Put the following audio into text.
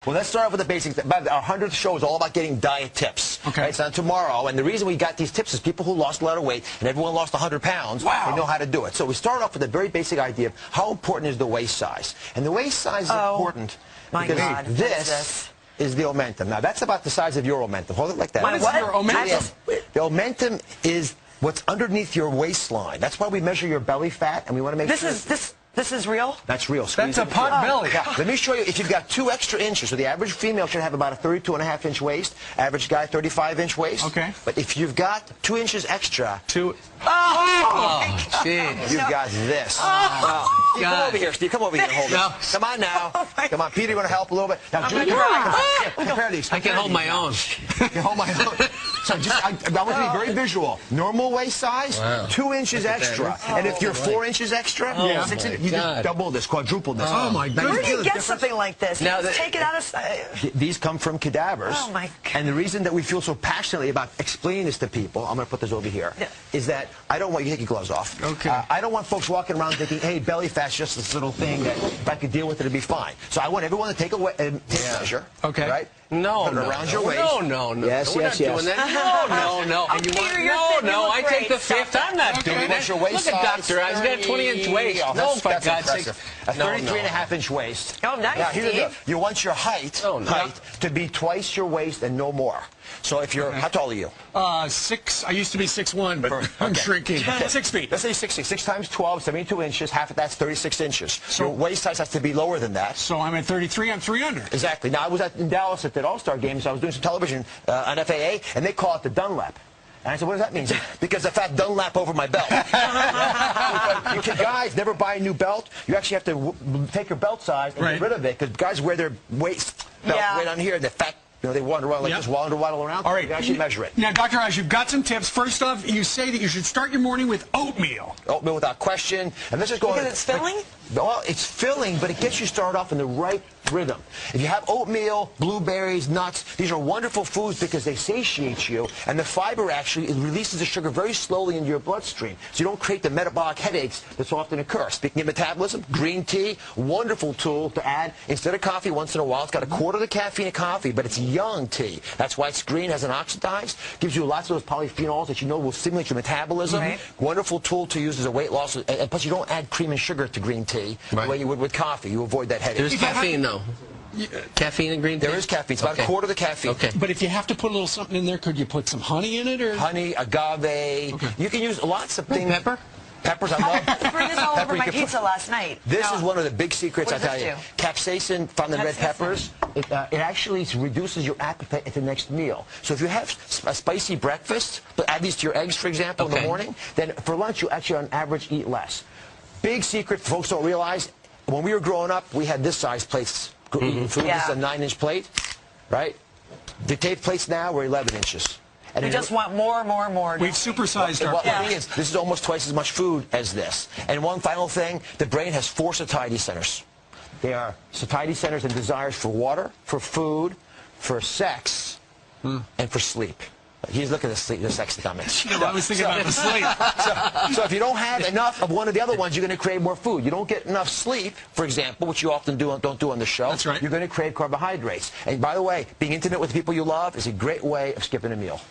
Well, let's start off with the basics. Our 100th show is all about getting diet tips. Okay. Right? It's on tomorrow, and the reason we got these tips is people who lost a lot of weight, and everyone lost 100 pounds, wow. They know how to do it. So we start off with a very basic idea of how important is the waist size. And the waist size is important because this is the omentum. Now, that's about the size of your omentum. Hold it like that. What is your omentum? The omentum is what's underneath your waistline. That's why we measure your belly fat, and we want to make sure... This is real? That's real. That's a pot belly. Yeah. Let me show you. If you've got 2 extra inches, so the average female should have about a 32.5-inch waist. Average guy, 35-inch waist. Okay. But if you've got 2 inches extra... Jeez. You've got this. Steve, come over here. Steve, come over here and hold it. Come on now. Come on. Peter, you want to help a little bit? Now, Julie, compare these. I can hold my own. You can hold my own. So just, I want to be very visual. Normal waist size, 2 inches extra. And if you're 4 inches extra, 6 inches, you just double this, quadruple this. Oh, my goodness. Where do you get something like this? Now, take it out of... These come from cadavers. Oh, my God. And the reason that we feel so passionately about explaining this to people, I'm going to put this over here, is that I don't want you to take your gloves off. Okay. I don't want folks walking around thinking, hey, belly fat's just this little thing that if I could deal with it, it'd be fine. So I want everyone to take a measure. Okay. Right? No, Put it around your waist. No. Yes, We're yes, not yes. doing that. No. And I take the 5th. I'm not doing that. Your waist Look at Dr. Eyes. He's got a 20-inch waist. No, for God's sake. A 33.5-inch waist. Oh, nice, now, here's the deal. Steve. You want your height to be twice your waist and no more. So if you're, how tall are you? 6. I used to be 6'1", but I'm shrinking. 6 feet. Let's say 6 feet. 6 times 12, 72 inches. Half of that's 36 inches. So your waist size has to be lower than that. So I'm at 33. I'm 300. Exactly. Now, I was in Dallas at the All-Star Games. I was doing some television on FAA, and they call it the Dunlap. And I said, what does that mean? Because the fat Dunlap over my belt. You guys never buy a new belt. You actually have to take your belt size and get rid of it, because guys wear their waist belt right on here, and the fat, they wander around like this, waddle around. All right. You can actually measure it. Now, Dr. Oz, you've got some tips. First off, you say that you should start your morning with oatmeal. Oatmeal without question. And this is going... Because it's filling? Well, it's filling, but it gets you started off in the right rhythm. If you have oatmeal, blueberries, nuts, these are wonderful foods because they satiate you, and the fiber actually releases the sugar very slowly into your bloodstream, so you don't create the metabolic headaches that so often occur. Speaking of metabolism, green tea, wonderful tool to add instead of coffee once in a while. It's got a quarter of the caffeine of coffee, but it's young tea. That's why it's green, hasn't oxidized, gives you lots of those polyphenols that you know will stimulate your metabolism. Wonderful tool to use as a weight loss, and plus you don't add cream and sugar to green tea the way you would with coffee. You avoid that headache. There's caffeine, though. Caffeine in green tea? There is caffeine. It's about a quarter of the caffeine. Okay. But if you have to put a little something in there, could you put some honey in it? Or honey, agave. You can use lots of things. Pepper? Peppers, I love. I burned this all over my pizza last night. This is one of the big secrets, I tell you. Capsaicin found in red peppers, it actually reduces your appetite at the next meal. So if you have a spicy breakfast, but add these to your eggs, for example, in the morning, then for lunch you actually on average eat less. Big secret folks don't realize, when we were growing up, we had this size plates. Eating food. This is a 9-inch plate, right? The tape plates now were 11 inches. And we just want more. We've supersized our the thing is, this is almost twice as much food as this. And one final thing, the brain has 4 satiety centers. They are satiety centers and desires for water, for food, for sex, and for sleep. He's looking at the sex comments. I was thinking about the sleep. So if you don't have enough of one of the other ones, you're going to crave more food. You don't get enough sleep, for example, which you often don't do on the show. That's right. You're going to crave carbohydrates. And by the way, being intimate with the people you love is a great way of skipping a meal.